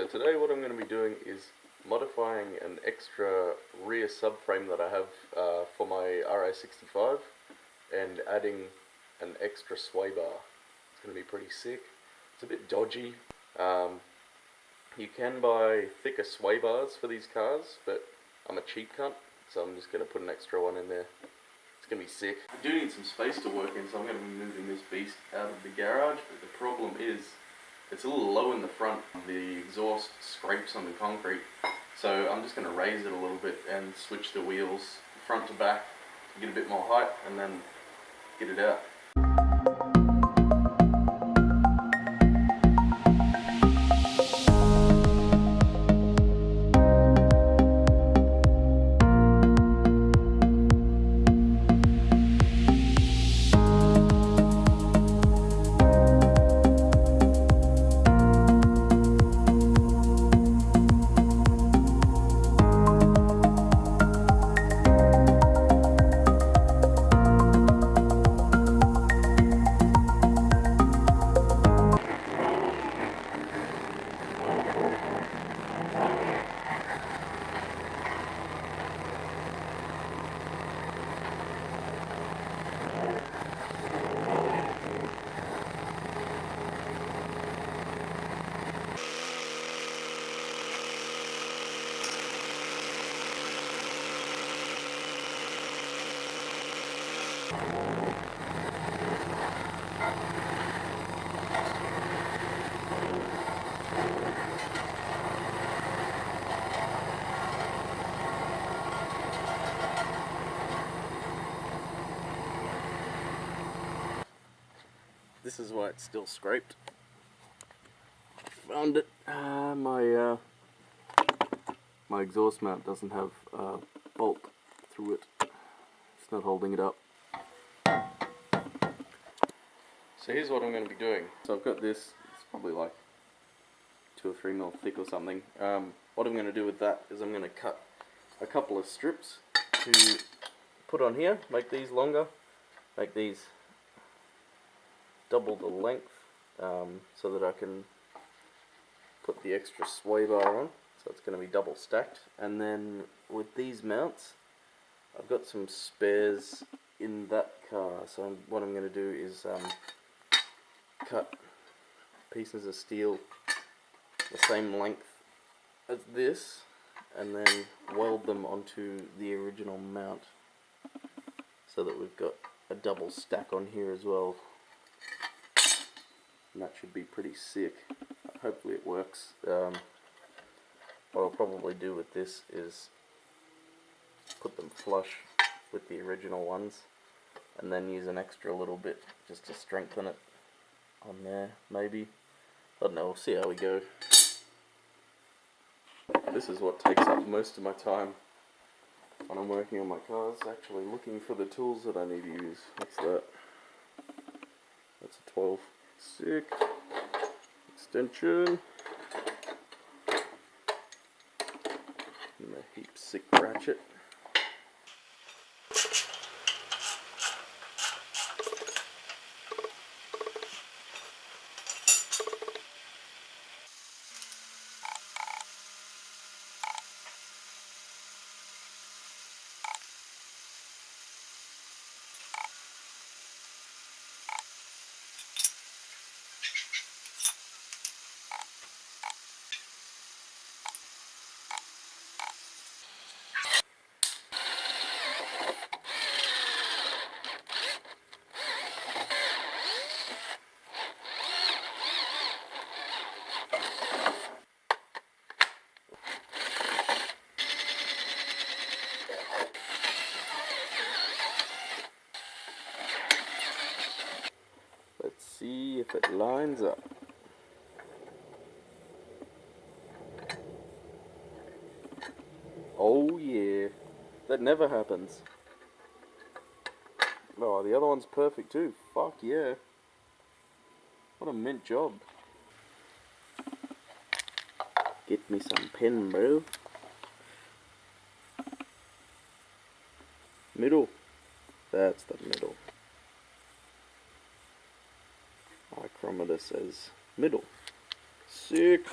today what I'm going to be doing is modifying an extra rear subframe that I have for my RA65 and adding an extra sway bar. It's going to be pretty sick. It's a bit dodgy. You can buy thicker sway bars for these cars, but I'm a cheap cunt, so I'm just going to put an extra one in there. It's going to be sick. I do need some space to work in, so I'm going to be moving this beast out of the garage, but the problem is it's a little low in the front. The exhaust scrapes on the concrete, so I'm just going to raise it a little bit and switch the wheels front to back to get a bit more height and then get it out. This is why it's still scraped. Found it. My exhaust mount doesn't have a bolt through it. It's not holding it up. So here's what I'm going to be doing. So I've got this. It's probably like 2 or 3 mil thick or something. What I'm going to do with that is I'm going to cut a couple of strips to put on here. Make these longer. Make these double the length so that I can put the extra sway bar on, so it's going to be double stacked. And then with these mounts, I've got some spares in that car, so what I'm going to do is cut pieces of steel the same length as this and then weld them onto the original mount so that we've got a double stack on here as well. And that should be pretty sick. Hopefully it works. What I'll probably do with this is put them flush with the original ones and then use an extra little bit just to strengthen it on there, maybe. I don't know, we'll see how we go. This is what takes up most of my time when I'm working on my cars, actually looking for the tools that I need to use. What's that? That's a 12. Sick. Extension. And a heap sick ratchet. See if it lines up. Oh yeah, that never happens. Oh, the other one's perfect too. Fuck yeah. What a mint job. Get me some pen, bro. Middle. That's the middle. Micrometer says middle. Sick.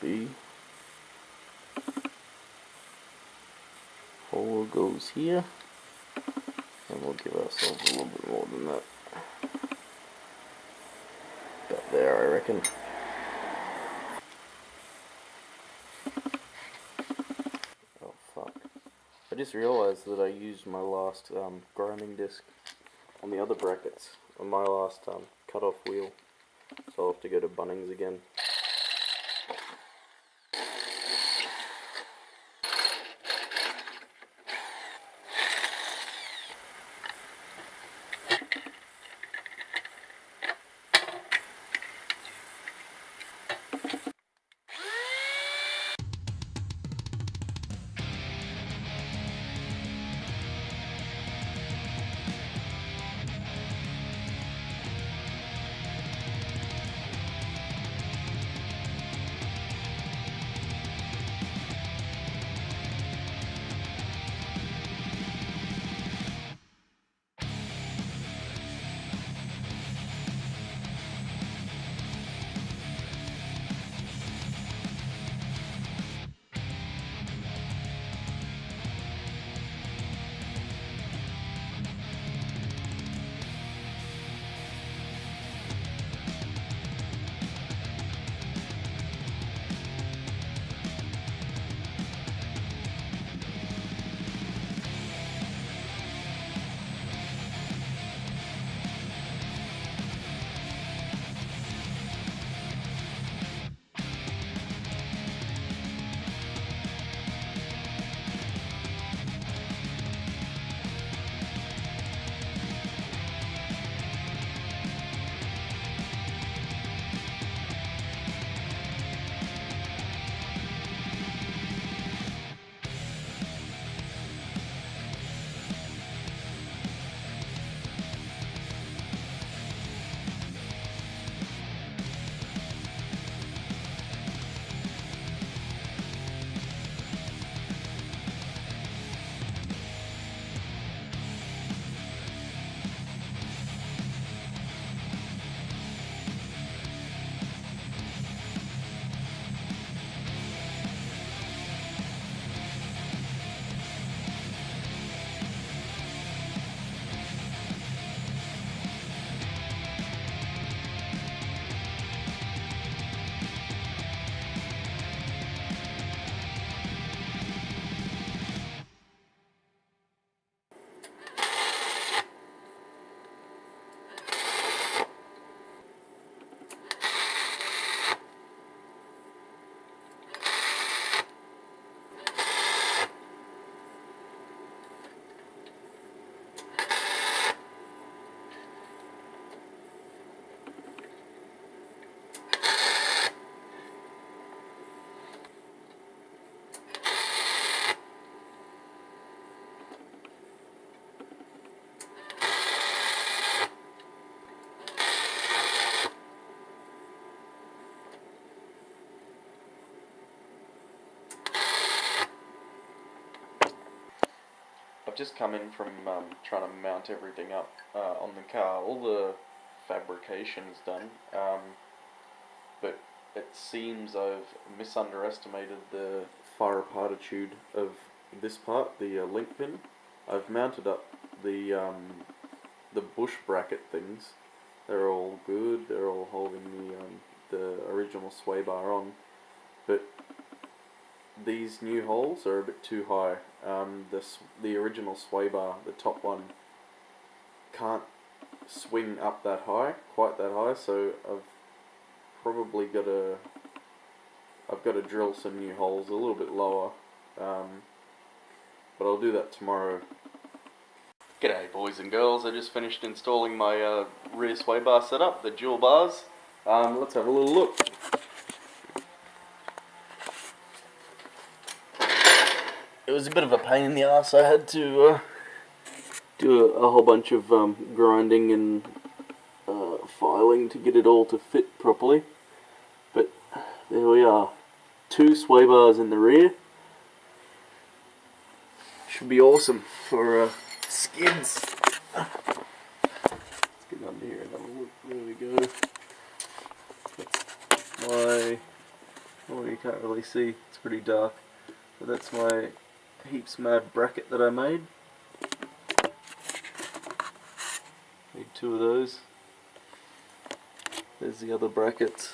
will be, hole goes here, and we'll give ourselves a little bit more than that. About there, I reckon. Oh fuck. I just realised that I used my last grinding disc on the other brackets on my last cut-off wheel, so I'll have to go to Bunnings again. I've just come in from trying to mount everything up on the car. All the fabrication is done, but it seems I've misunderestimated the fire aptitude of this part, the link pin. I've mounted up the bush bracket things. They're all good. They're all holding the original sway bar on, but these new holes are a bit too high. The original sway bar, the top one, can't swing up that high, quite that high. So I've probably got to drill some new holes a little bit lower. But I'll do that tomorrow. G'day boys and girls, I just finished installing my rear sway bar setup, the dual bars. Let's have a little look. It was a bit of a pain in the ass. I had to do a whole bunch of grinding and filing to get it all to fit properly. But there we are. 2 sway bars in the rear. Should be awesome for skids. Let's get under here and have a look. There we go. Oh, you can't really see, it's pretty dark. But that's my heaps mad bracket that I made. Need 2 of those. There's the other brackets.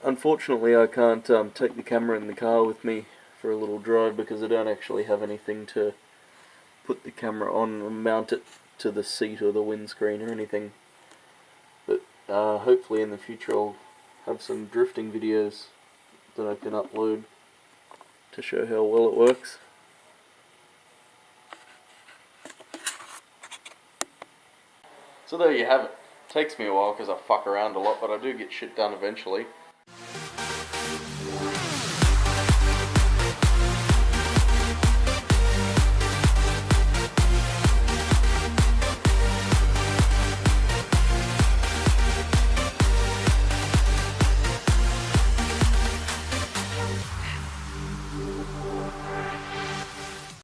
Unfortunately, I can't take the camera in the car with me for a little drive because I don't actually have anything to put the camera on and mount it to the seat or the windscreen or anything. But hopefully in the future I'll have some drifting videos that I can upload to show how well it works. So there you have it. Takes me a while because I fuck around a lot, but I do get shit done eventually.